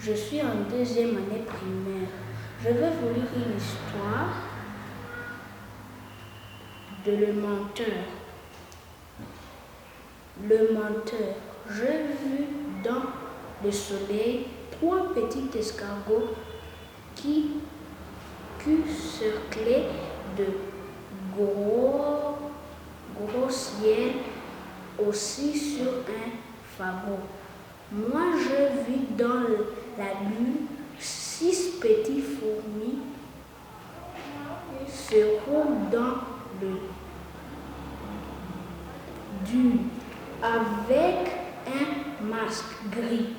Je suis en deuxième année primaire. Je vais vous lire une histoire de le menteur. Le menteur. J'ai vu dans le soleil 3 petits escargots qui circlaient de gros ciel aussi sur un fagot. Moi, je vis dans la lune 6 petits fourmis se roulent dans le dune avec un masque gris.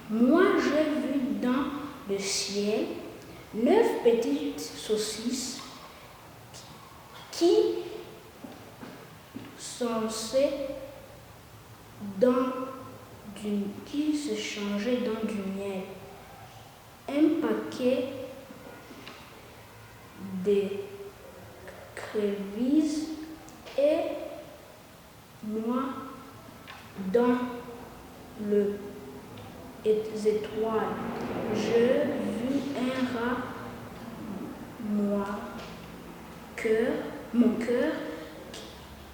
Moi, j'ai vu dans le ciel 9 petites saucisses qui se changeaient dans du miel. Un paquet d'écrivent et moi dans les étoiles. J'ai vu un rat, mon cœur,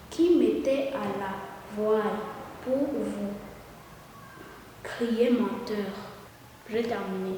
qui mettait à la voile pour vous crier menteur. J'ai terminé.